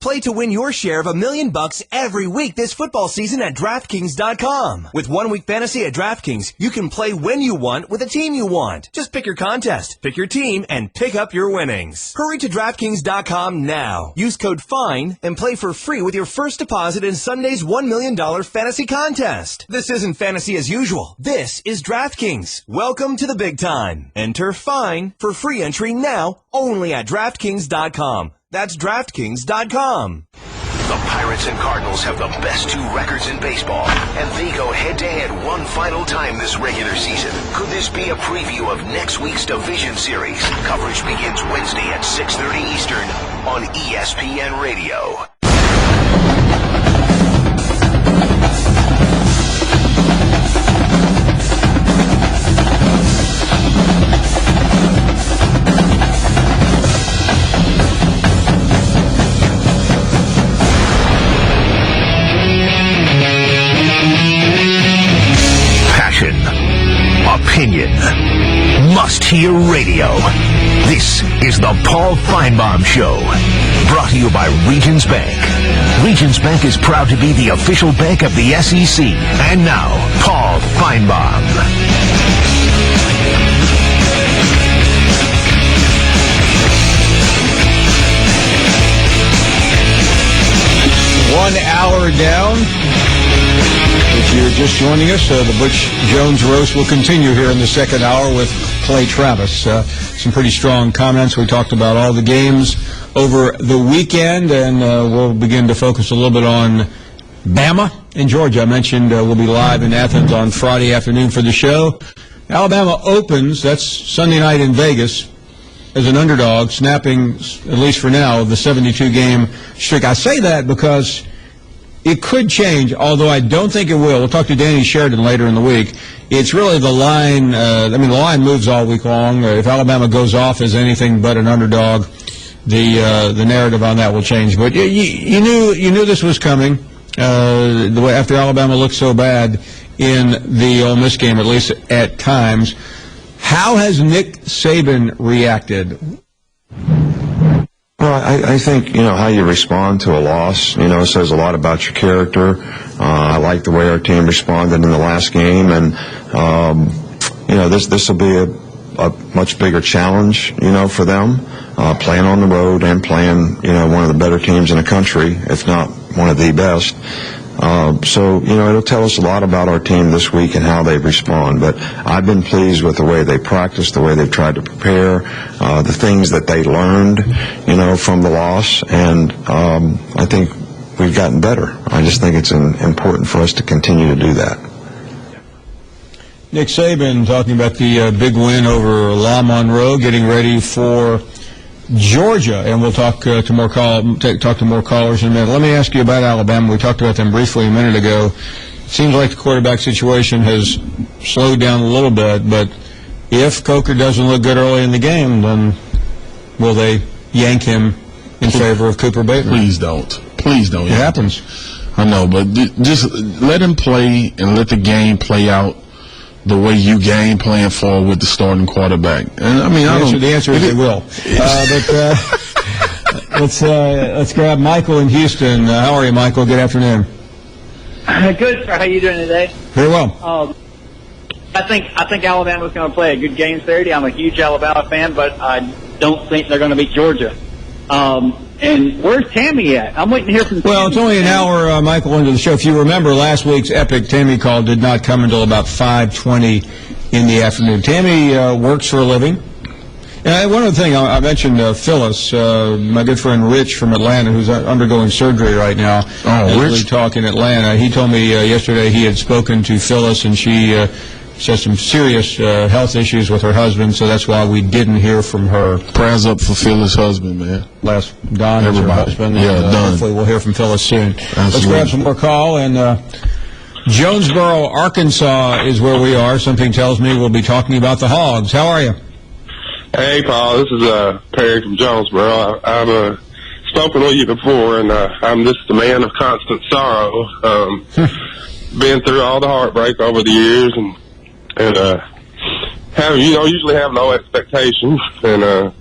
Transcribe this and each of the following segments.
Play to win your share of $1 million every week this football season at DraftKings.com. With 1 Week Fantasy at DraftKings, you can play when you want with a team you want. Just pick your contest, pick your team, and pick up your winnings. Hurry to DraftKings.com now. Use code FINE and play for free with your first deposit in Sunday's $1 million fantasy contest. This isn't fantasy as usual. This is DraftKings. Welcome to the big time. Enter FINE for free entry now only at DraftKings.com. That's DraftKings.com. The Pirates and Cardinals have the best 2 records in baseball, and they go head-to-head one final time this regular season. Could this be a preview of next week's division series? Coverage begins Wednesday at 6:30 Eastern on ESPN Radio. Opinion. Must-hear radio. This is the Paul Finebaum Show. Brought to you by Regions Bank. Regions Bank is proud to be the official bank of the SEC. And now, Paul Finebaum. One hour down. If you're just joining us, the Butch Jones roast will continue here in the second hour with Clay Travis. Some pretty strong comments. We talked about all the games over the weekend, and we'll begin to focus a little bit on Bama and Georgia. I mentioned we'll be live in Athens on Friday afternoon for the show. Alabama opens, that's Sunday night in Vegas, as an underdog, snapping, at least for now, the 72-game streak. I say that because it could change, although I don't think it will. We'll talk to Danny Sheridan later in the week. It's really the line. The line moves all week long. If Alabama goes off as anything but an underdog, the narrative on that will change. But you knew this was coming. The way after Alabama looked so bad in the Ole Miss game, at least at times. How has Nick Saban reacted? Well, I think, how you respond to a loss, says a lot about your character. I like the way our team responded in the last game, and, this will be a much bigger challenge, for them, playing on the road and playing, one of the better teams in the country, if not one of the best. So, it'll tell us a lot about our team this week and how they respond. But I've been pleased with the way they practice, the way they've tried to prepare, the things that they learned, from the loss. And I think we've gotten better. I just think it's important for us to continue to do that. Nick Saban talking about the big win over La Monroe, getting ready for Georgia, and we'll talk to more callers in a minute. Let me ask you about Alabama. We talked about them briefly a minute ago. It seems like the quarterback situation has slowed down a little bit, but if Coker doesn't look good early in the game, then will they yank him in favor of Cooper Bateman? Please don't. Please don't. It happens. I know, but just let him play and let the game play out the way you game plan for with the starting quarterback. And the answer is they will. Let's grab Michael in Houston. How are you, Michael? Good afternoon. Good, sir. How you doing today? Very well. I think Alabama's going to play a good game Saturday. I'm a huge Alabama fan, but I don't think they're going to beat Georgia. And where's Tammy at? I'm waiting to hear from Tammy. Well, it's only an hour, Michael, into the show. If you remember, last week's epic Tammy call did not come until about 5:20 in the afternoon. Tammy works for a living. And one other thing, I mentioned Phyllis, my good friend Rich from Atlanta, who's undergoing surgery right now. Rich? Talk in Atlanta. He told me yesterday he had spoken to Phyllis, and she said some serious health issues with her husband, so that's why we didn't hear from her. Prayers up for Phyllis' husband, man. Don is her husband. Yeah, Don. Hopefully we'll hear from Phyllis soon. Absolutely. Let's grab some more call. And Jonesboro, Arkansas is where we are. Something tells me we'll be talking about the Hogs. How are you? Hey, Paul. This is Perry from Jonesboro. I've spoken with you before, and I'm just a man of constant sorrow. Been through all the heartbreak over the years, and usually have no expectations, and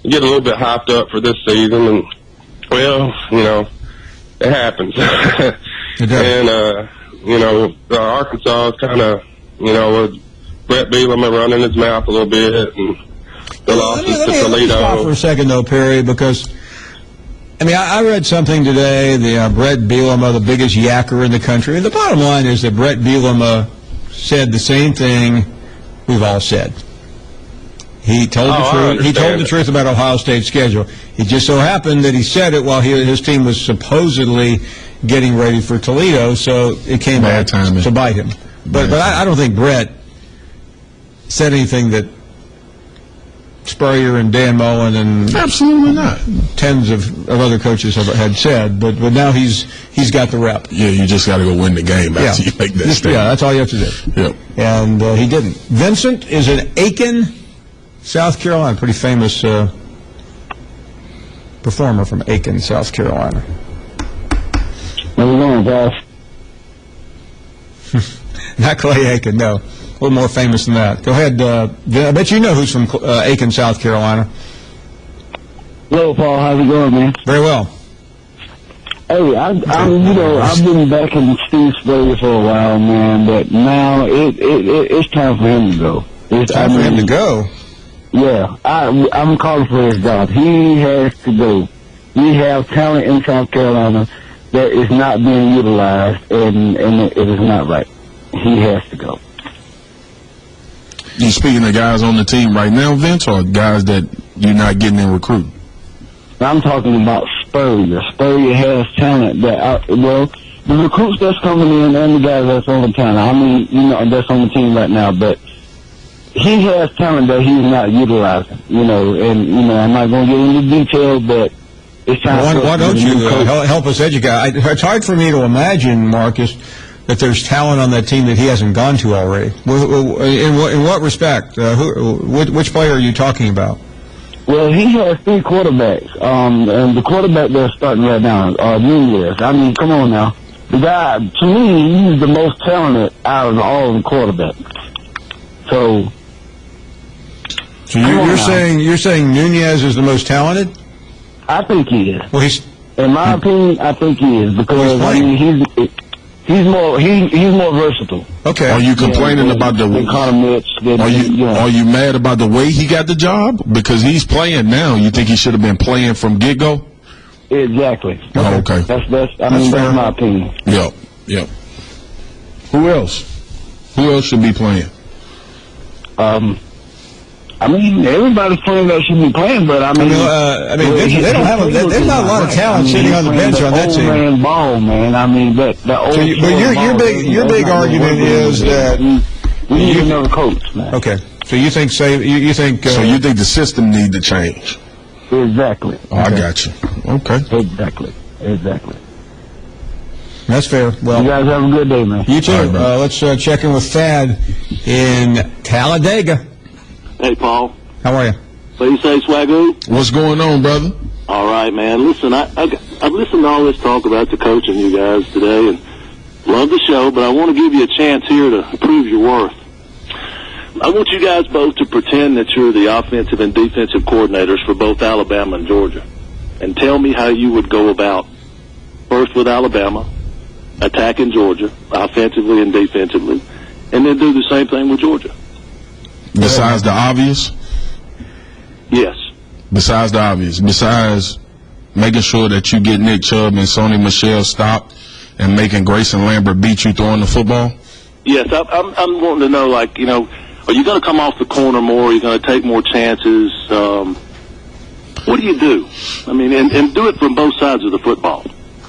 get a little bit hyped up for this season, and Well, it happens. It does. And, Arkansas is kind of, with Brett Bielema running his mouth a little bit, and the losses to Toledo. Let me stop for a second, though, Perry, because, I read something today, Brett Bielema, the biggest yacker in the country, and the bottom line is that Brett Bielema said the same thing we've all said. He told the truth. He told the truth about Ohio State's schedule. It just so happened that he said it while his team was supposedly getting ready for Toledo, so it came back to bite him. But I don't think Brett said anything that Spurrier and Dan Mullen and absolutely not tens of other coaches had said. But now he's got the rep. Yeah, you just got to go win the game after you make that statement. Yeah, that's all you have to do. Yep. And he didn't. Vincent is in Aiken, South Carolina. Pretty famous performer from Aiken, South Carolina. How's it going, guys? Not Clay Aiken, no. A little more famous than that. Go ahead. I bet you know who's from Aiken, South Carolina. Hello, Paul. How's it going, man? Very well. Hey, I've been back in Steve Spurrier for a while, man, but now it's time for him to go. It's time for him to go? Yeah. I'm calling for his job. He has to go. We have talent in South Carolina that is not being utilized, and it is not right. He has to go. You speaking to guys on the team right now, Vince, or guys that you're not getting in recruiting? I'm talking about Spurrier. Spurrier has talent that, the recruits that's coming in and the guys that's on the talent. That's on the team right now, but he has talent that he's not utilizing, I'm not going to get into detail, but it's time. Why don't you help us educate? It's hard for me to imagine, Marcus, that there's talent on that team that he hasn't gone to already. In what respect? Which player are you talking about? Well, he has 3 quarterbacks, and the quarterback they're starting right now, Nunez. Come on now. The guy, to me, he's the most talented out of all the quarterbacks. So you're saying Nunez is the most talented? I think he is. Well, in my opinion, I think he is because he's more versatile. Okay. Are you complaining about the? Are you mad about the way he got the job? Because he's playing now. You think he should have been playing from get-go? Exactly. Oh, okay. That's my opinion. Yep. Who else? Who else should be playing? Everybody's playing that should be playing, but they don't have. There's not a lot of talent sitting on the bench on that team. Playing ball, man. Your big argument is that we need another coach, man. Okay, so you think so you think the system need to change? Exactly. Oh, I got you. Okay. Exactly. That's fair. Well, you guys have a good day, man. You too. Right, let's check in with Thad in Talladega. Hey, Paul. How are you? What do you say, Swagoo? What's going on, brother? All right, man. Listen, I've listened to all this talk about the coaching you guys today, and love the show, but I want to give you a chance here to prove your worth. I want you guys both to pretend that you're the offensive and defensive coordinators for both Alabama and Georgia, and tell me how you would go about, first with Alabama, attacking Georgia, offensively and defensively, and then do the same thing with Georgia. Besides the obvious? Yes. Besides the obvious. Besides making sure that you get Nick Chubb and Sony Michel stopped and making Grayson Lambert beat you throwing the football? Yes, I'm wanting to know, are you going to come off the corner more? Are you going to take more chances? What do you do? And do it from both sides of the football.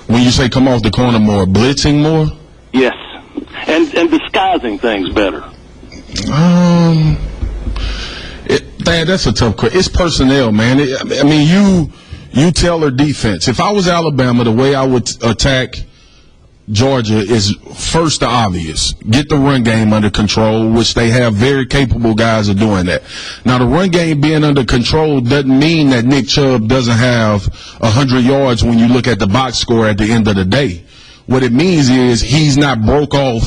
When you say come off the corner more, blitzing more? Yes. And disguising things better. That's a tough question. It's personnel, man. You tell her defense. If I was Alabama, the way I would attack Georgia is first the obvious. Get the run game under control, which they have very capable guys of doing that. Now, the run game being under control doesn't mean that Nick Chubb doesn't have 100 yards when you look at the box score at the end of the day. What it means is he's not broke off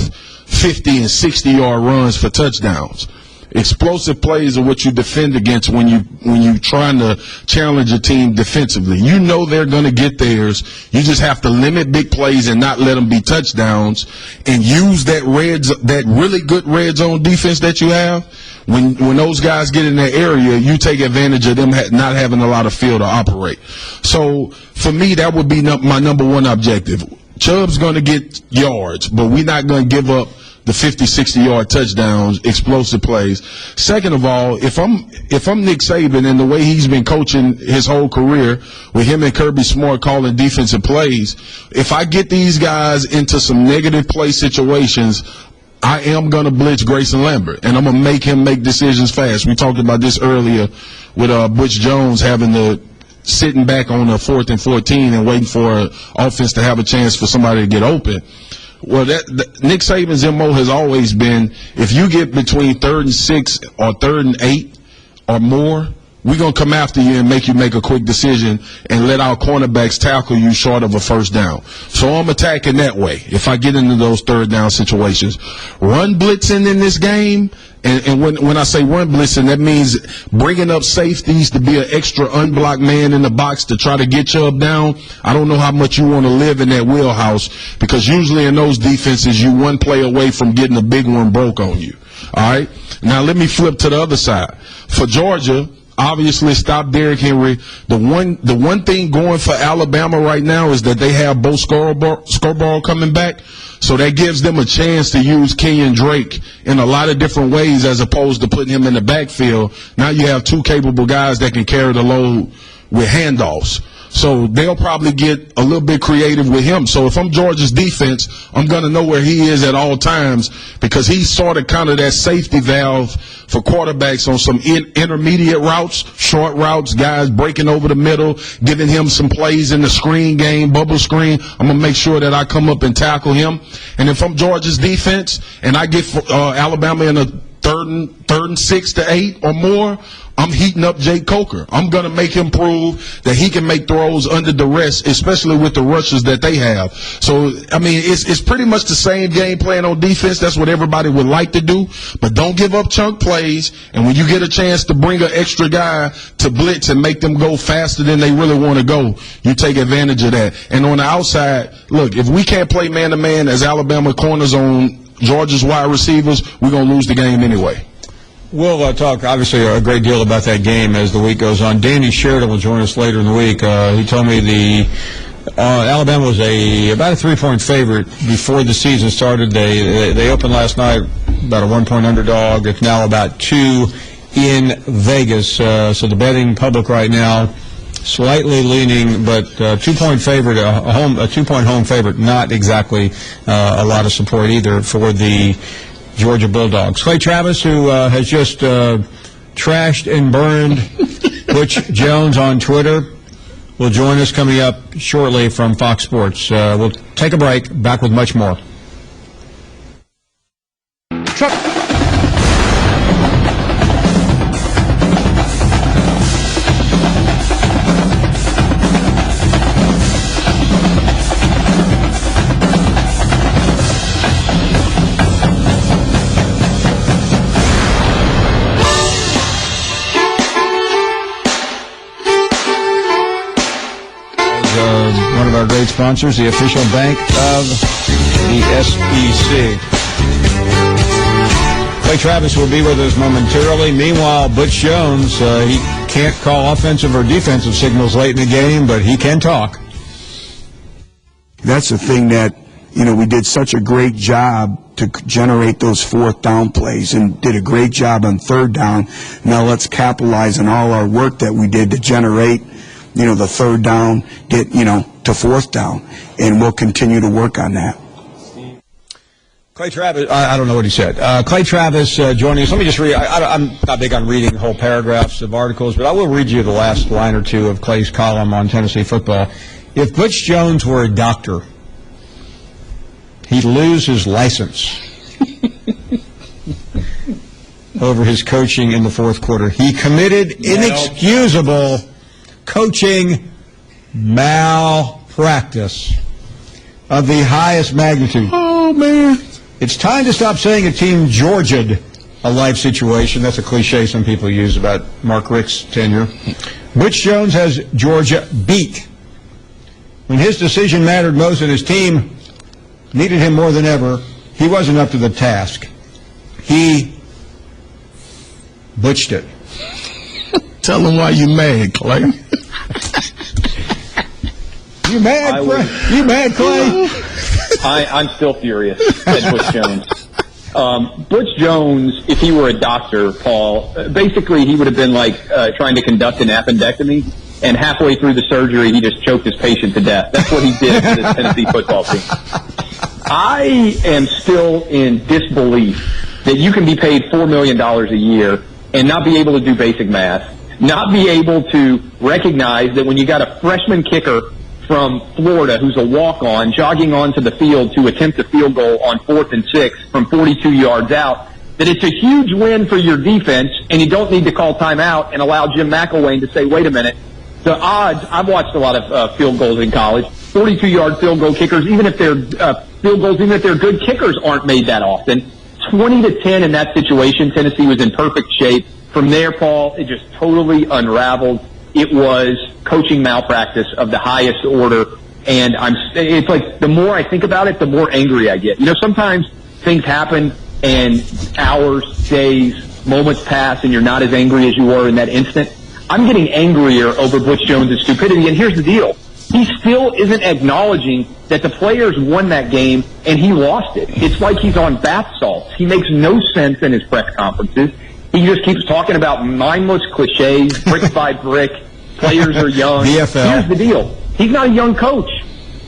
50 and 60-yard runs for touchdowns. Explosive plays are what you defend against when you trying to challenge a team defensively. You know they're going to get theirs. You just have to limit big plays and not let them be touchdowns, and use that really good red zone defense that you have. When those guys get in that area, you take advantage of them not having a lot of field to operate. So for me, that would be my number one objective. Chubb's going to get yards, but we're not going to give up the 50, 60-yard touchdowns, explosive plays. Second of all, if I'm Nick Saban and the way he's been coaching his whole career with him and Kirby Smart calling defensive plays, if I get these guys into some negative play situations, I am going to blitz Grayson Lambert, and I'm going to make him make decisions fast. We talked about this earlier with Butch Jones sitting back on a 4th and 14 and waiting for an offense to have a chance for somebody to get open. Well, Nick Saban's MO has always been, if you get between 3rd and 6 or 3rd and 8 or more, we're going to come after you and make you make a quick decision and let our cornerbacks tackle you short of a first down. So I'm attacking that way if I get into those 3rd down situations. Run blitzing in this game, and when I say run blitzing, that means bringing up safeties to be an extra unblocked man in the box to try to get Chubb down. I don't know how much you want to live in that wheelhouse, because usually in those defenses you one play away from getting a big one broke on you. All right? Now let me flip to the other side. For Georgia, obviously stop Derrick Henry. The one thing going for Alabama right now is that they have both Scarborough coming back, so that gives them a chance to use Kenyon Drake in a lot of different ways as opposed to putting him in the backfield. Now you have two capable guys that can carry the load with handoffs. So they'll probably get a little bit creative with him. So if I'm Georgia's defense, I'm going to know where he is at all times, because he's sort of kind of that safety valve for quarterbacks on some intermediate routes, short routes, guys breaking over the middle, giving him some plays in the screen game, bubble screen. I'm going to make sure that I come up and tackle him. And if I'm Georgia's defense and I get Alabama in a 3rd and 6 to 8 or more, I'm heating up Jake Coker. I'm going to make him prove that he can make throws under duress, especially with the rushes that they have. So, I mean, it's pretty much the same game plan on defense. That's what everybody would like to do. But don't give up chunk plays. And when you get a chance to bring an extra guy to blitz and make them go faster than they really want to go, you take advantage of that. And on the outside, look, if we can't play man-to-man as Alabama corners on Georgia's wide receivers, we're going to lose the game anyway. We'll talk, obviously, a great deal about that game as the week goes on. Danny Sheridan will join us later in the week. He told me Alabama was about a 3-point favorite before the season started. They opened last night about a 1-point underdog. It's now about 2 in Vegas. So the betting public right now slightly leaning, but 2-point favorite, a 2-point home favorite, not exactly a lot of support either for the Georgia Bulldogs. Clay Travis, who has just trashed and burned Butch Jones on Twitter, will join us coming up shortly from Fox Sports. We'll take a break, back with much more. One of our great sponsors, the official bank of the SEC. Clay Travis will be with us momentarily. Meanwhile, Butch Jones, he can't call offensive or defensive signals late in the game, but he can talk. That's the thing that, we did such a great job to generate those 4th down plays and did a great job on 3rd down. Now let's capitalize on all our work that we did to generate the 3rd down, get, to 4th down, and we'll continue to work on that. Clay Travis, I don't know what he said. Clay Travis joining us. Let me just read. I'm not big on reading whole paragraphs of articles, but I will read you the last line or two of Clay's column on Tennessee football. If Butch Jones were a doctor, he'd lose his license over his coaching in the 4th quarter. He committed inexcusable coaching malpractice of the highest magnitude. Oh, man. It's time to stop saying a team Georgia'd a life situation. That's a cliche some people use about Mark Richt's tenure. Butch Jones has Georgia beat. When his decision mattered most and his team needed him more than ever, he wasn't up to the task. He butched it. Tell him why you mad, Clay. You mad, Clay? You mad, Clay? I'm still furious at Butch Jones. Butch Jones, if he were a doctor, Paul, basically he would have been like trying to conduct an appendectomy, and halfway through the surgery, he just choked his patient to death. That's what he did to this Tennessee football team. I am still in disbelief that you can be paid $4 million a year and not be able to do basic math, not be able to recognize that when you got a freshman kicker from Florida who's a walk-on jogging onto the field to attempt a field goal on 4th and 6 from 42 yards out, that it's a huge win for your defense and you don't need to call timeout and allow Jim McElwain to say, wait a minute, the odds, I've watched a lot of field goals in college, 42-yard field goal kickers, even if they're field goals, even if they're good kickers, aren't made that often. 20-10 in that situation, Tennessee was in perfect shape. From there, Paul, it just totally unraveled. It was coaching malpractice of the highest order, and it's like the more I think about it, the more angry I get. You know, sometimes things happen and hours, days, moments pass, and you're not as angry as you were in that instant. I'm getting angrier over Butch Jones' stupidity, and here's the deal. He still isn't acknowledging that the players won that game and he lost it. It's like he's on bath salts. He makes no sense in his press conferences. He just keeps talking about mindless cliches, brick by brick, players are young. VFL. Here's the deal. He's not a young coach.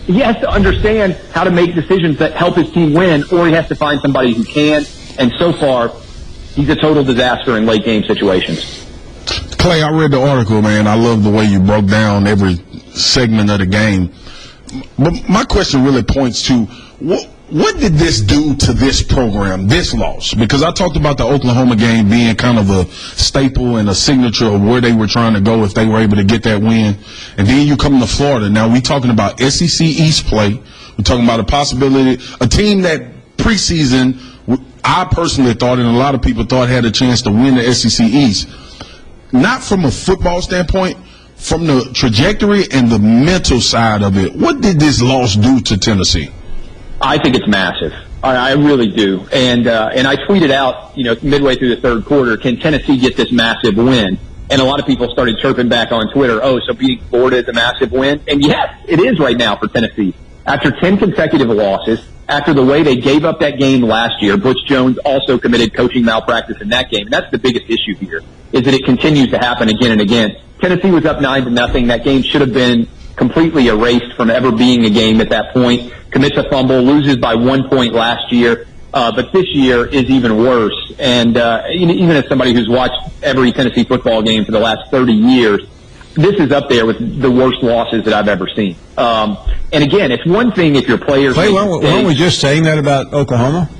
He has to understand how to make decisions that help his team win, or he has to find somebody who can. And so far, he's a total disaster in late game situations. Clay, I read the article, man. I love the way you broke down every segment of the game. But my question really points to what did this do to this program, this loss? Because I talked about the Oklahoma game being kind of a staple and a signature of where they were trying to go if they were able to get that win. And then you come to Florida. Now we're talking about SEC East play. We're talking about a possibility, a team that preseason I personally thought and a lot of people thought had a chance to win the SEC East. Not from a football standpoint, from the trajectory and the mental side of it. What did this loss do to Tennessee? I think it's massive. I really do. And I tweeted out, midway through the third quarter, can Tennessee get this massive win? And a lot of people started chirping back on Twitter, so beating Florida is a massive win? And yes, it is right now for Tennessee. After 10 consecutive losses, after the way they gave up that game last year, Butch Jones also committed coaching malpractice in that game. And that's the biggest issue here, is that it continues to happen again and again. Tennessee was up 9-0. That game should have been completely erased from ever being a game at that point. Commits a fumble, loses by 1 point last year, but this year is even worse. And even as somebody who's watched every Tennessee football game for the last 30 years, this is up there with the worst losses that I've ever seen. And again, it's one thing if your players... Clay, weren't we just saying that about Oklahoma?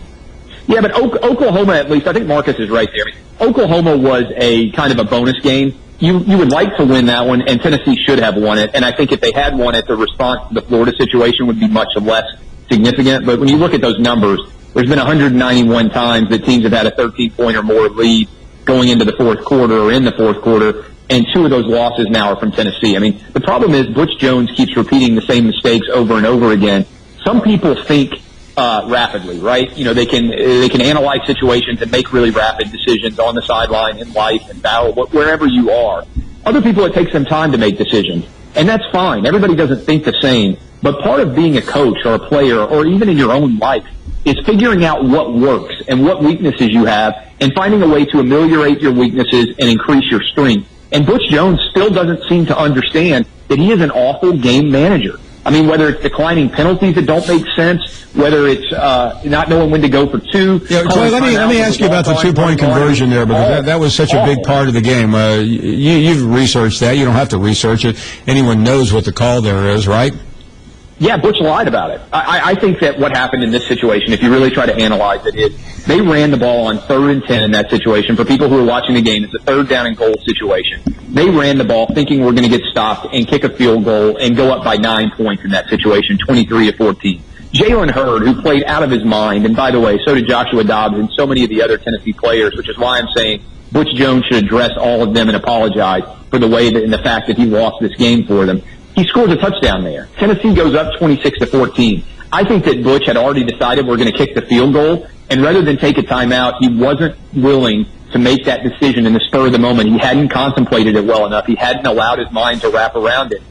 Yeah, but Oklahoma, at least, I think Marcus is right there. I mean, Oklahoma was a kind of a bonus game. You would like to win that one, and Tennessee should have won it. And I think if they had won it, the response to the Florida situation would be much less significant. But when you look at those numbers, there's been 191 times that teams have had a 13-point or more lead going into the fourth quarter or in the fourth quarter, and 2 of those losses now are from Tennessee. I mean, the problem is Butch Jones keeps repeating the same mistakes over and over again. Some people think rapidly, right? They can analyze situations and make really rapid decisions on the sideline, in life, in battle, wherever you are. Other people, it takes them time to make decisions, and that's fine. Everybody doesn't think the same, but part of being a coach or a player or even in your own life is figuring out what works and what weaknesses you have and finding a way to ameliorate your weaknesses and increase your strength. And Butch Jones still doesn't seem to understand that he is an awful game manager. I mean, whether it's declining penalties that don't make sense, whether it's not knowing when to go for 2. Yeah, Clay, let me ask you about the 2-point conversion there, because that was such a big part of the game. You've researched that. You don't have to research it. Anyone knows what the call there is, right? Yeah, Butch lied about it. I think that what happened in this situation, if you really try to analyze it, is they ran the ball on 3rd and 10 in that situation. For people who are watching the game, it's a 3rd down and goal situation. They ran the ball thinking we're going to get stopped and kick a field goal and go up by 9 points in that situation, 23-14. Jalen Hurd, who played out of his mind, and by the way, so did Joshua Dobbs and so many of the other Tennessee players, which is why I'm saying Butch Jones should address all of them and apologize for the way that, and the fact that he lost this game for them. He scores a touchdown there. Tennessee goes up 26-14. I think that Butch had already decided we're going to kick the field goal, and rather than take a timeout, he wasn't willing to make that decision in the spur of the moment. He hadn't contemplated it well enough. He hadn't allowed his mind to wrap around it.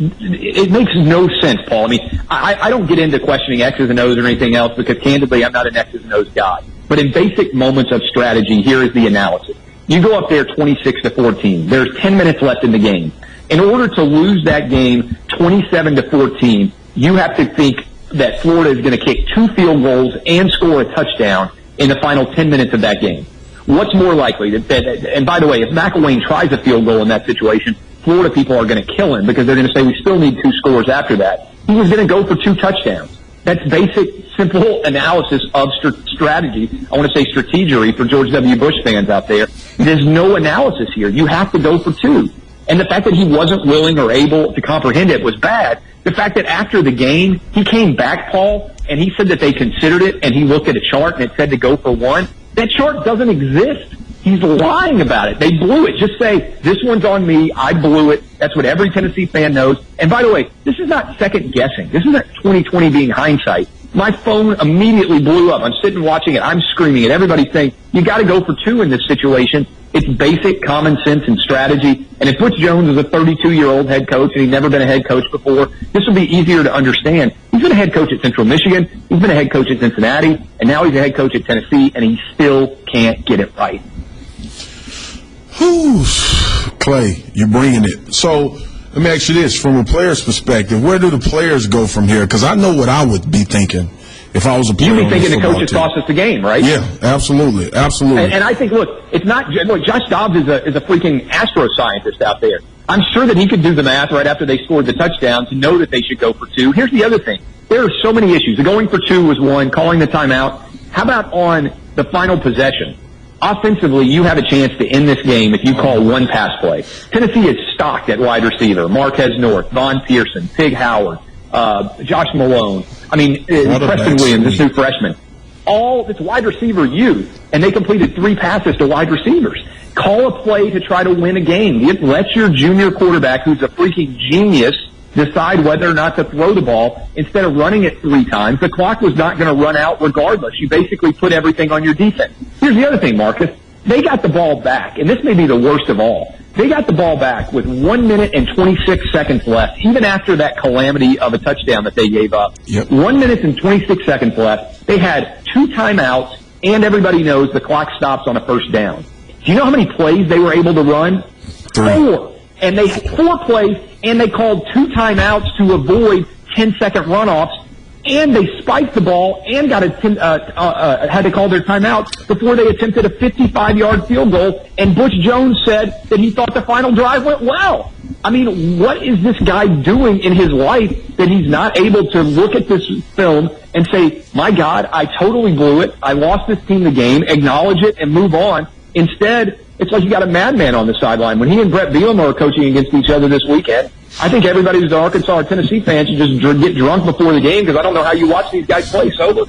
It makes no sense, Paul. I mean, I don't get into questioning X's and O's or anything else because, candidly, I'm not an X's and O's guy. But in basic moments of strategy, here is the analysis. You go up there 26-14. There's 10 minutes left in the game. In order to lose that game 27-14, you have to think that Florida is going to kick 2 field goals and score a touchdown in the final 10 minutes of that game. What's more likely? And by the way, if McElwain tries a field goal in that situation, Florida people are going to kill him because they're going to say we still need 2 scores after that. He was going to go for 2 touchdowns. That's basic, simple analysis of strategy. I want to say strategery for George W. Bush fans out there. There's no analysis here. You have to go for 2. And the fact that he wasn't willing or able to comprehend it was bad. The fact that after the game, he came back, Paul, and he said that they considered it, and he looked at a chart and it said to go for 1. That chart doesn't exist. He's lying about it. They blew it. Just say, this one's on me. I blew it. That's what every Tennessee fan knows. And by the way, this is not second guessing. This isn't 2020 being hindsight. My phone immediately blew up. I'm sitting watching it. I'm screaming it. Everybody's saying, you got to go for 2 in this situation. It's basic common sense and strategy. And if Butch Jones is a 32-year-old head coach and he's never been a head coach before, this will be easier to understand. He's been a head coach at Central Michigan. He's been a head coach at Cincinnati. And now he's a head coach at Tennessee, and he still can't get it right. Whew. Clay, you're bringing it. So let me ask you this. From a player's perspective, where do the players go from here? Because I know what I would be thinking if I was a player. You'd be thinking the coaches cost us the game, right? Yeah, absolutely. Absolutely. And I think, look, it's not – look, Josh Dobbs is a freaking astroscientist out there. I'm sure that he could do the math right after they scored the touchdown to know that they should go for 2. Here's the other thing. There are so many issues. The going for 2 was one, calling the timeout. How about on the final possession? Offensively, you have a chance to end this game if you call 1 pass play. Tennessee is stocked at wide receiver. Marquez North, Von Pearson, Tig Howard, Josh Malone. I mean, Preston Williams, this new freshman. All this wide receiver youth, and they completed 3 passes to wide receivers. Call a play to try to win a game. Let your junior quarterback, who's a freaking genius, decide whether or not to throw the ball instead of running it 3 times. The clock was not going to run out regardless. You basically put everything on your defense. Here's the other thing, Marcus. They got the ball back, and this may be the worst of all. They got the ball back with 1 minute and 26 seconds left, even after that calamity of a touchdown that they gave up. Yep. 1 minute and 26 seconds left. They had 2 timeouts, and everybody knows the clock stops on a first down. Do you know how many plays they were able to run? 3. 4. And they had 4 plays, and they called 2 timeouts to avoid 10-second runoffs, and they spiked the ball and got had to call their timeout before they attempted a 55-yard field goal. And Butch Jones said that he thought the final drive went well. I mean, what is this guy doing in his life that he's not able to look at this film and say, my God, I totally blew it. I lost this team the game, acknowledge it, and move on. Instead, it's like you got a madman on the sideline. When he and Brett Bielema are coaching against each other this weekend, I think everybody who's an Arkansas or Tennessee fan should just get drunk before the game because I don't know how you watch these guys play sober.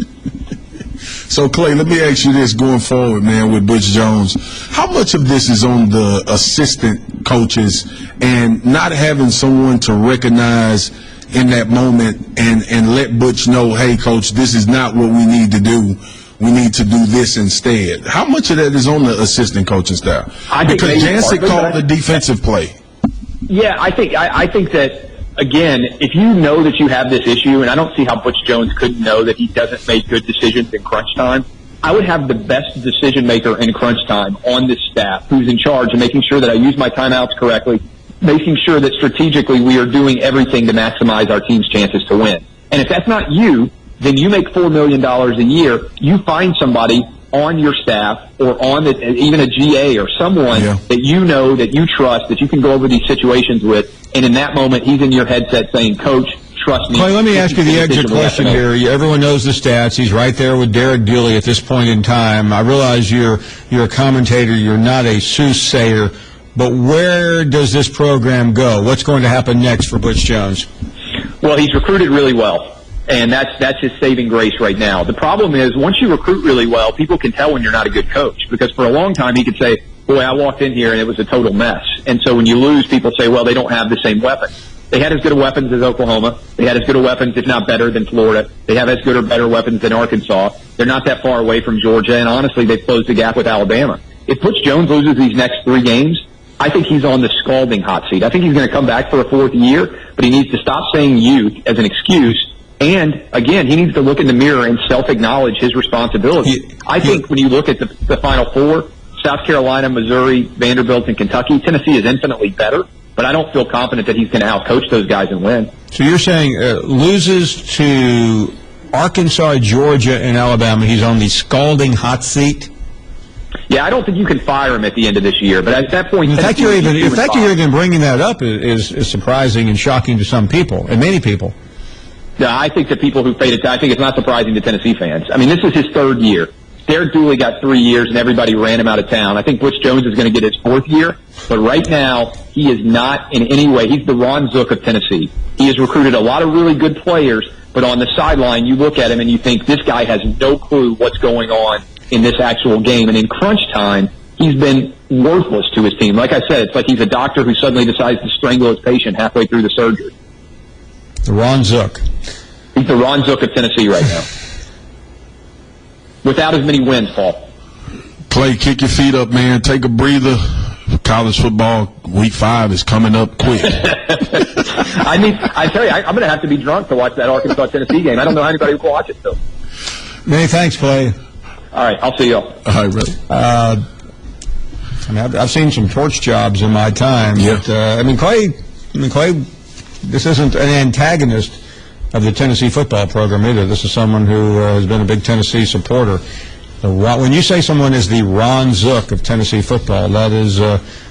So, Clay, let me ask you this going forward, man, with Butch Jones. How much of this is on the assistant coaches and not having someone to recognize in that moment and let Butch know, hey, Coach, this is not what we need to do. We need to do this instead. How much of that is on the assistant coaching staff? Because Jansen called the defensive play. Yeah, I think that, again, if you know that you have this issue, and I don't see how Butch Jones couldn't know that he doesn't make good decisions in crunch time, I would have the best decision maker in crunch time on this staff who's in charge of making sure that I use my timeouts correctly, making sure that strategically we are doing everything to maximize our team's chances to win. And if that's not you, then you make $4 million a year. You find somebody on your staff or on even a GA or someone that you know, that you trust, that you can go over these situations with. And in that moment, he's in your headset saying, Coach, trust me. Clay, let me ask you the exit question here. Everyone knows the stats. He's right there with Derek Dooley at this point in time. I realize you're a commentator. You're not a soothsayer. But where does this program go? What's going to happen next for Butch Jones? Well, he's recruited really well. And that's his saving grace right now. The problem is, once you recruit really well, people can tell when you're not a good coach. Because for a long time, he could say, boy, I walked in here and it was a total mess. And so when you lose, people say, well, they don't have the same weapon. They had as good a weapons as Oklahoma. They had as good a weapons, if not better, than Florida. They have as good or better weapons than Arkansas. They're not that far away from Georgia. And honestly, they've closed the gap with Alabama. If Butch Jones loses these next 3 games, I think he's on the scalding hot seat. I think he's going to come back for a 4th year, but he needs to stop saying youth as an excuse. And, again, he needs to look in the mirror and self-acknowledge his responsibility. I think when you look at the Final Four, South Carolina, Missouri, Vanderbilt, and Kentucky, Tennessee is infinitely better, but I don't feel confident that he's going to outcoach those guys and win. So you're saying loses to Arkansas, Georgia, and Alabama, he's on the scalding hot seat? Yeah, I don't think you can fire him at the end of this year, but at that point... The fact you're even bringing that up is surprising and shocking to some people, and many people. Yeah, I think the people who faded, I think it's not surprising to Tennessee fans. I mean, this is his 3rd year. Derek Dooley got 3 years, and everybody ran him out of town. I think Butch Jones is going to get his 4th year, but right now, he is not in any way. He's the Ron Zook of Tennessee. He has recruited a lot of really good players, but on the sideline, you look at him and you think this guy has no clue what's going on in this actual game. And in crunch time, he's been worthless to his team. Like I said, it's like he's a doctor who suddenly decides to strangle his patient halfway through the surgery. The Ron Zook. He's the Ron Zook of Tennessee right now. Without as many wins, Paul. Clay, kick your feet up, man. Take a breather. College football week 5 is coming up quick. I tell you, I'm going to have to be drunk to watch that Arkansas-Tennessee game. I don't know how anybody will watch it, though. Many thanks, Clay. All right, I'll see y'all. All right, brother. I mean, I've seen some torch jobs in my time. Yeah. But, Clay, this isn't an antagonist of the Tennessee football program either. This is someone who has been a big Tennessee supporter. When you say someone is the Ron Zook of Tennessee football, that is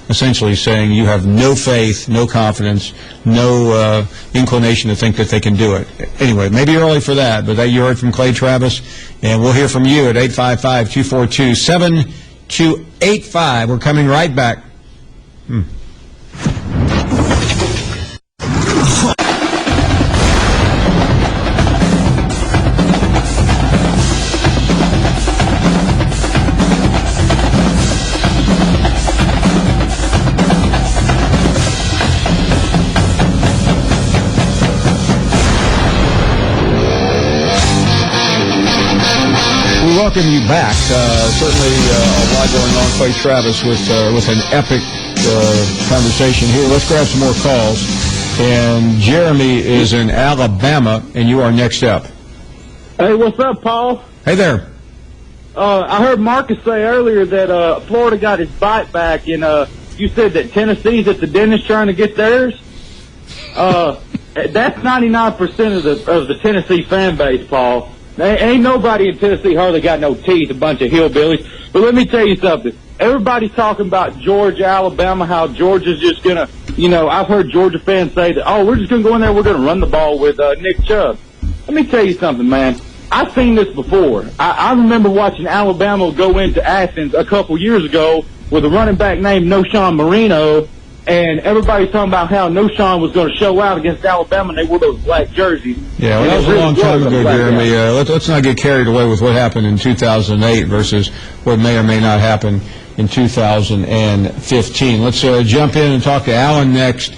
essentially saying you have no faith, no confidence, no inclination to think that they can do it. Anyway, maybe early for that, but you heard from Clay Travis, and we'll hear from you at 855-242-7285. We're coming right back. Welcome you back. Certainly a lot going on. Clay Travis with an epic conversation here. Let's grab some more calls. And Jeremy is in Alabama, and you are next up. Hey, what's up, Paul? Hey there. I heard Marcus say earlier that Florida got his bite back, and you said that Tennessee's at the dentist trying to get theirs. That's 99% of the Tennessee fan base, Paul. Ain't nobody in Tennessee hardly got no teeth, a bunch of hillbillies. But let me tell you something. Everybody's talking about Georgia, Alabama, how Georgia's just going to, I've heard Georgia fans say that, we're just going to go in there, we're going to run the ball with Nick Chubb. Let me tell you something, man. I've seen this before. I remember watching Alabama go into Athens a couple years ago with a running back named Noshawn Marino, and everybody's talking about how Noshawn was going to show out against Alabama, and they wore those black jerseys. Yeah, well, that was a long time ago, Jeremy. Let's not get carried away with what happened in 2008 versus what may or may not happen in 2015. Let's jump in and talk to Alan next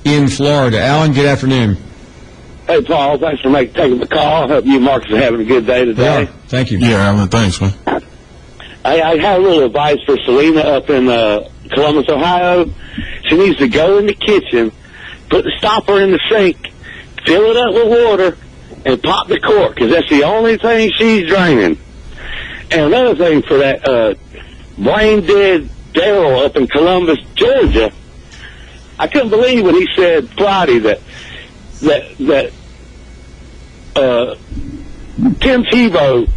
in Florida. Alan, good afternoon. Hey, Paul, thanks for taking the call. I hope you and Marcus are having a good day today. Yeah, thank you. Yeah, Alan, thanks, man. I have a little advice for Selena up in Columbus, Ohio. She needs to go in the kitchen, put the stopper in the sink, fill it up with water, and pop the cork, because that's the only thing she's draining. And another thing for that brain-dead Daryl up in Columbus, Georgia, I couldn't believe when he said Friday that Tim Tebow,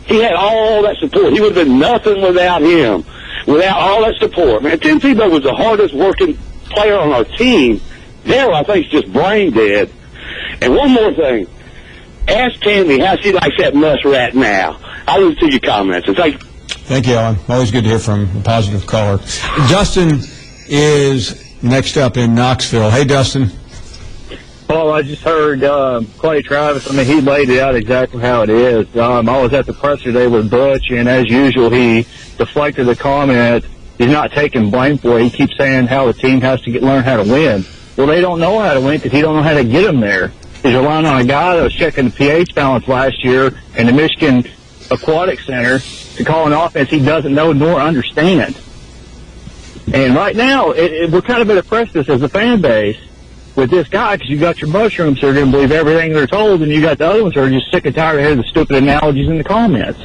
he had all that support. He would have been nothing without him, without all that support. Man, Tim Tebow was the hardest working player on our team. Daryl, I think, is just brain dead. And one more thing. Ask Tammy how she likes that muskrat now. I'll listen to your comments. And thank you, Alan. Always good to hear from a positive caller. Dustin is next up in Knoxville. Hey, Dustin. Paul, I just heard Clay Travis. I mean, he laid it out exactly how it is. I was at the presser today with Butch, and as usual, he deflected the comment. He's not taking blame for it. He keeps saying how the team has to learn how to win. Well, they don't know how to win because he don't know how to get them there. He's relying on a guy that was checking the pH balance last year in the Michigan Aquatic Center to call an offense he doesn't know nor understand. And right now, we're kind of at a precipice as a fan base with this guy, because you got your mushrooms who are going to believe everything they're told, and you got the other ones who are just sick and tired of hearing the stupid analogies in the comments.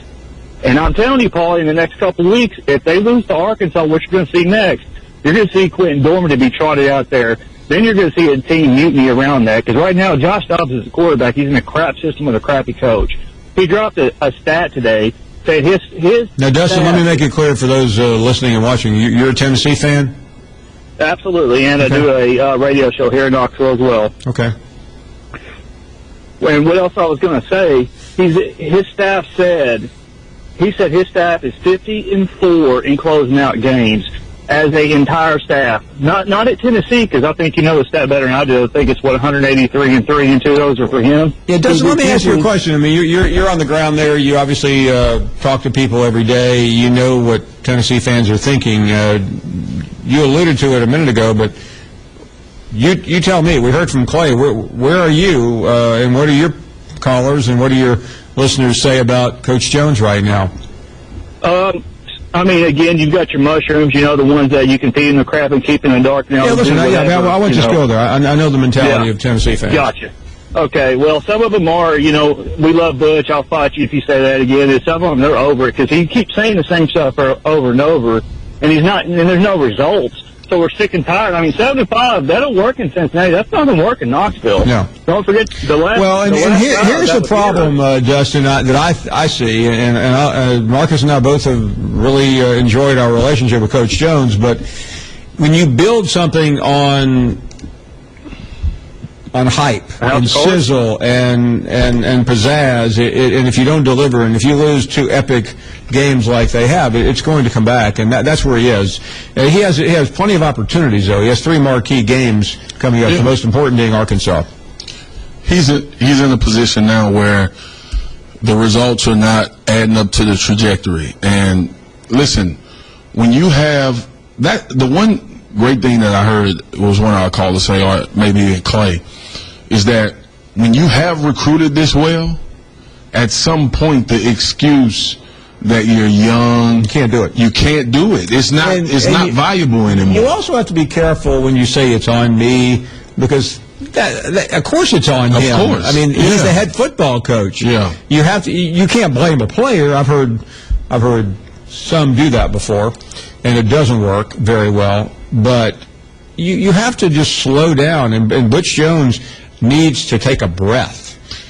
And I'm telling you, Paul, in the next couple of weeks, if they lose to Arkansas, what you're going to see next, you're going to see Quentin Dorman to be trotted out there. Then you're going to see a team mutiny around that, because right now Josh Dobbs is the quarterback. He's in a crap system with a crappy coach. He dropped a stat today saying his Now, Dustin, let me make it clear for those listening and watching. You're a Tennessee fan? Absolutely, and okay. I do a radio show here in Knoxville as well. Okay. And what else I was going to say, his staff said his staff is 50-4 in closing out games as a entire staff. Not at Tennessee, because I think you know the stat better than I do. I think it's 183-3, and 2 of those are for him. Yeah, Dustin, let me ask you a question. I mean, you're on the ground there. You obviously talk to people every day. You know what Tennessee fans are thinking. You alluded to it a minute ago, but you tell me. We heard from Clay. Where are you, and what are your callers, and what do your listeners say about Coach Jones right now? I mean, again, you've got your mushrooms, the ones that you can feed in the crap and keep in the dark. Now, yeah, listen, I wouldn't just go there. I know the mentality of Tennessee fans. Gotcha. Okay, well, some of them are, we love Butch. I'll fight you if you say that again. And some of them, they're over it because he keeps saying the same stuff over and over, and there's no results. So we're sick and tired. I mean, 7-5, that'll work in Cincinnati. That's not going to work in Knoxville. No. Don't forget the last. Well, here's the problem, Dustin, that I see, and Marcus and I both have really enjoyed our relationship with Coach Jones. But when you build something on hype and sizzle and pizzazz, and if you don't deliver, and if you lose 2 epic games like they have, it's going to come back, and that's where he is. He has plenty of opportunities, though. He has 3 marquee games coming up, the most important being Arkansas. He's in a position now where the results are not adding up to the trajectory. And listen, when you have that, the one great thing that I heard was one of our callers say, or maybe even Clay, is that when you have recruited this well, at some point the excuse that you're young, you can't do it. You can't do it. It's not valuable anymore. You also have to be careful when you say it's on me, because of course it's on him. Of course. I mean, he's the head football coach. Yeah. You can't blame a player. I've heard some do that before, and it doesn't work very well. But you have to just slow down, and Butch Jones needs to take a breath.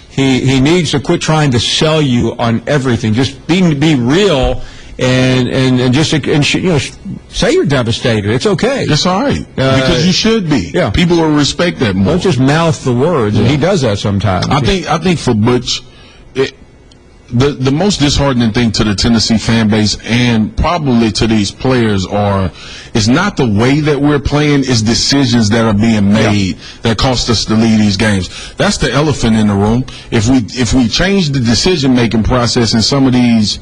He needs to quit trying to sell you on everything. Just be real and just say you're devastated. It's okay. It's all right because you should be. Yeah, people will respect that more. Don't just mouth the words, and he does that sometimes. I think for Butch, the most disheartening thing to the Tennessee fan base and probably to these players is not the way that we're playing, is decisions that are being made that cost us to lead these games. That's the elephant in the room. If we change the decision-making process in some of these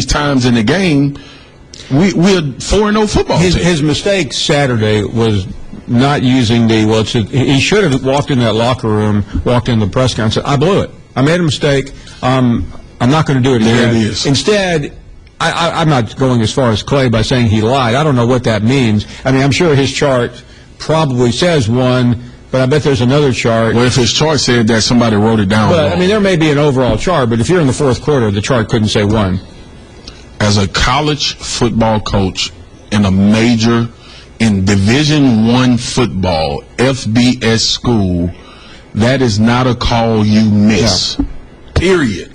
times in the game, we're 4-0 football team. His mistake Saturday was not using he should have walked in that locker room, walked in the press conference, and said, I blew it. I made a mistake. I'm not going to do it again. There it is. Instead, I'm not going as far as Clay by saying he lied. I don't know what that means. I mean, I'm sure his chart probably says 1, but I bet there's another chart. Well, if his chart said that, somebody wrote it down. But, I mean, there may be an overall chart, but if you're in the 4th quarter, the chart couldn't say 1. As a college football coach in Division I football, FBS school, that is not a call you miss. No. Period.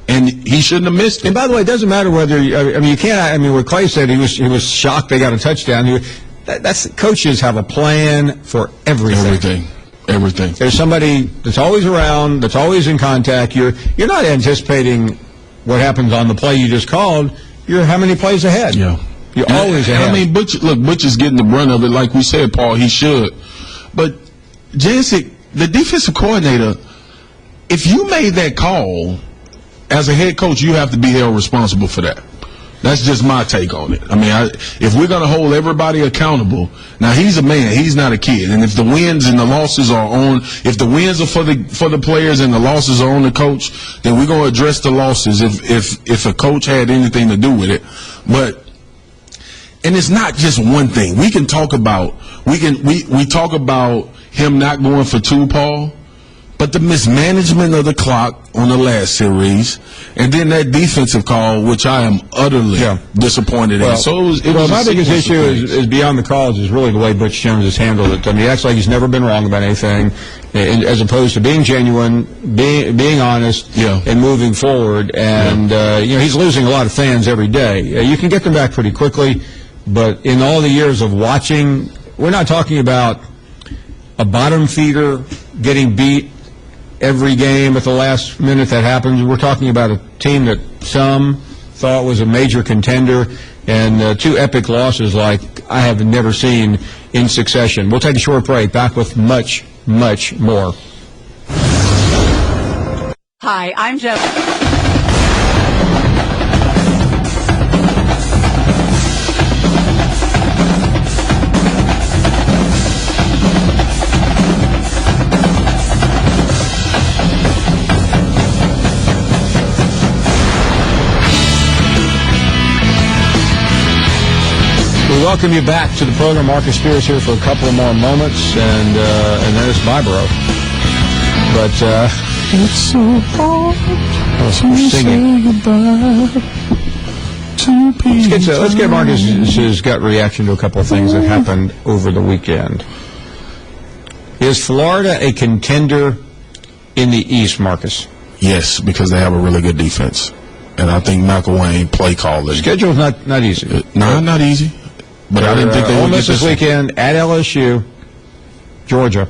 And he shouldn't have missed it. And by the way, it doesn't matter whether you can't. I mean, what Clay said, he was shocked they got a touchdown. Coaches have a plan for everything. Everything. There's somebody that's always around, that's always in contact. You're not anticipating what happens on the play you just called. You're how many plays ahead? Yeah. You're always ahead. I mean, Butch is getting the brunt of it, like we said, Paul. He should, but Jancic, the defensive coordinator, if you made that call as a head coach, you have to be held responsible for that. That's just my take on it. I mean, if we're going to hold everybody accountable, now he's a man, he's not a kid, and if the wins and the losses are on, if the wins are for the players and the losses are on the coach, then we're going to address the losses if a coach had anything to do with it. And it's not just one thing. We can talk about we talk about him not going for 2, Paul. But the mismanagement of the clock on the last series, and then that defensive call, which I am utterly disappointed in. So my biggest issue is beyond the calls is really the way Butch Jones has handled it. I mean, he acts like he's never been wrong about anything, as opposed to being genuine, being honest, and moving forward. And he's losing a lot of fans every day. You can get them back pretty quickly, but in all the years of watching, we're not talking about a bottom feeder getting beat every game at the last minute that happens. We're talking about a team that some thought was a major contender, and 2 epic losses like I have never seen in succession. We'll take a short break. Back with much, much more. Hi, I'm Jeff. We welcome you back to the program. Marcus Spears here for a couple of more moments, and then it's Vibro. But it's so hard to say goodbye to let's get Marcus's gut reaction to a couple of things that happened over the weekend. Is Florida a contender in the East, Marcus? Yes, because they have a really good defense, and I think McElwain play calling. Schedule's not easy. Not easy. But I didn't think they would get this weekend at LSU, Georgia.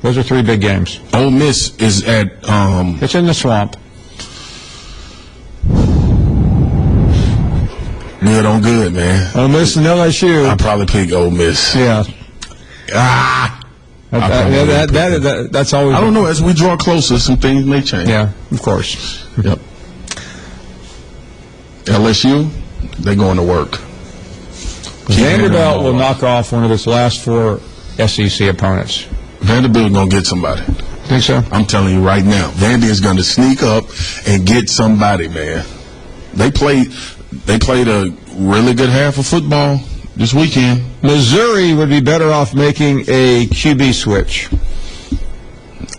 Those are 3 big games. Ole Miss is at it's in the swamp. Good on good, man. Ole Miss and LSU. I'll probably pick Ole Miss. Yeah. That's always. I don't know. As we draw closer, some things may change. Yeah, of course. Yep. LSU, they're going to work. Vanderbilt will knock off one of its last 4 SEC opponents. Vanderbilt going to get somebody. Think so? I'm telling you right now. Vandy is going to sneak up and get somebody, man. They played a really good half of football this weekend. Missouri would be better off making a QB switch.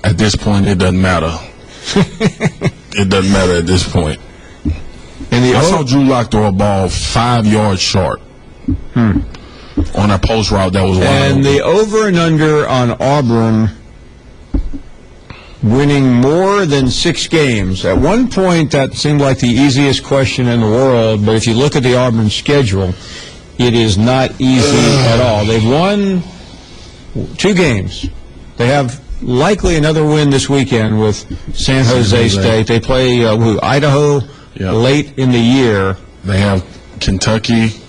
At this point, it doesn't matter. It doesn't matter at this point. I saw Drew Lock throw a ball 5 yards short. On a post route that was wild. And the over and under on Auburn winning more than 6 games. At one point, that seemed like the easiest question in the world, but if you look at the Auburn schedule, it is not easy at all. They've won 2 games. They have likely another win this weekend with San Jose State. They play Idaho late in the year. They have Kentucky.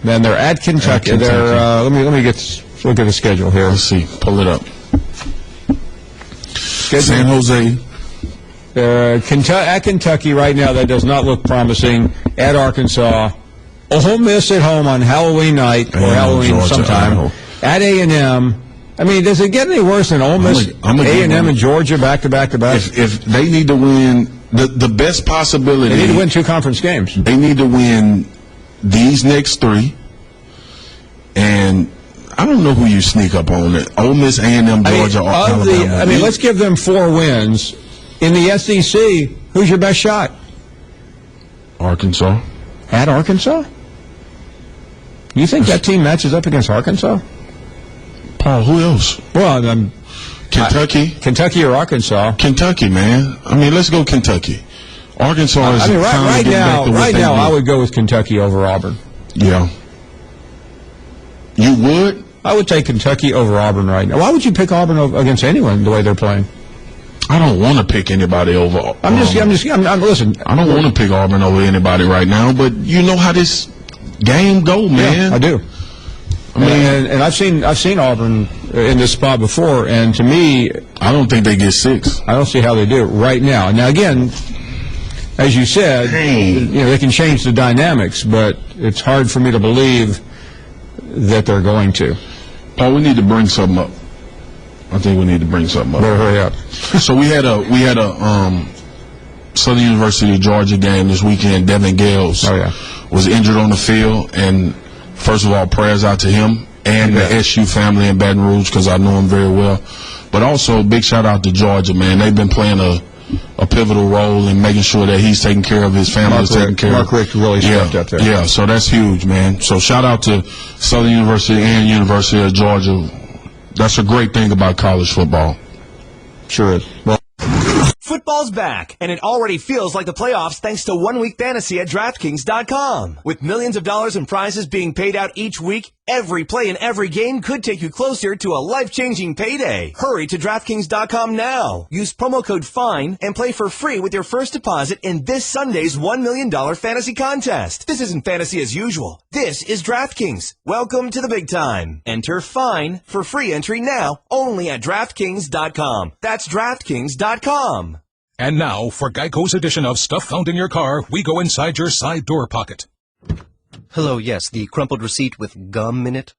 Then they're at Kentucky. They're let me look at the schedule here. Let's see. Pull it up. San Jose. They're at Kentucky right now. That does not look promising. At Arkansas. Ole Miss at home on Halloween night or Halloween Georgia, sometime. At A&M. I mean, does it get any worse than Ole Miss, A&M, and Georgia back to back to back? If they need to win, the best possibility. They need to win 2 conference games. They need to win these next 3, and I don't know who you sneak up on it. Ole Miss, A&M, Georgia, Alabama. Let's give them 4 wins. In the SEC, who's your best shot? Arkansas. At Arkansas? You think that team matches up against Arkansas? Paul, who else? Well, Kentucky. Kentucky or Arkansas? Kentucky, man. I mean, let's go Kentucky. Arkansas is right now, I would go with Kentucky over Auburn. Yeah. You would? I would take Kentucky over Auburn right now. Why would you pick Auburn against anyone the way they're playing? I don't want to pick anybody over. Listen. I don't want to pick Auburn over anybody right now, but you know how this game go, man. Yeah, I do. I mean, and I've seen Auburn in this spot before, and to me, I don't think they get 6. I don't see how they do it right now. Now, again, as you said, they can change the dynamics, but it's hard for me to believe that they're going to. Paul, we need to bring something up. I think we need to bring something up. Better hurry up. So we had a Southern University of Georgia game this weekend. Devin Gales was injured on the field, and first of all, prayers out to him and the SU family in Baton Rouge, because I know him very well. But also, big shout out to Georgia, man. They've been playing a pivotal role in making sure that he's taking care of his family. Mark Richt really stepped up there. Yeah, so that's huge, man. So shout out to Southern University and University of Georgia. That's a great thing about college football. Sure is. Well, Football's back, and it already feels like the playoffs thanks to 1 Week Fantasy at DraftKings.com. With millions of dollars in prizes being paid out each week, every play in every game could take you closer to a life-changing payday. Hurry to DraftKings.com now. Use promo code FINE and play for free with your first deposit in this Sunday's $1 million fantasy contest. This isn't fantasy as usual. This is DraftKings. Welcome to the big time. Enter FINE for free entry now only at DraftKings.com. That's DraftKings.com. And now, for Geico's edition of Stuff Found in Your Car, we go inside your side door pocket. Hello, yes, the crumpled receipt with gum in it.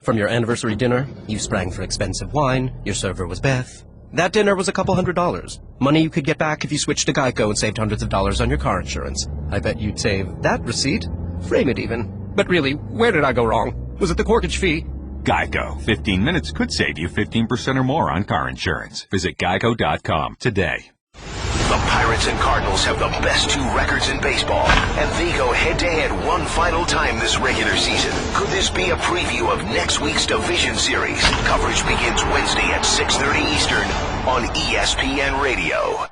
From your anniversary dinner, you sprang for expensive wine, your server was Beth. That dinner was a couple $100. Money you could get back if you switched to Geico and saved hundreds of dollars on your car insurance. I bet you'd save that receipt. Frame it even. But really, where did I go wrong? Was it the corkage fee? Geico. 15 minutes could save you 15% or more on car insurance. Visit geico.com today. The Pirates and Cardinals have the best 2 records in baseball, and they go head-to-head one final time this regular season. Could this be a preview of next week's division series? Coverage begins Wednesday at 6:30 Eastern on ESPN Radio.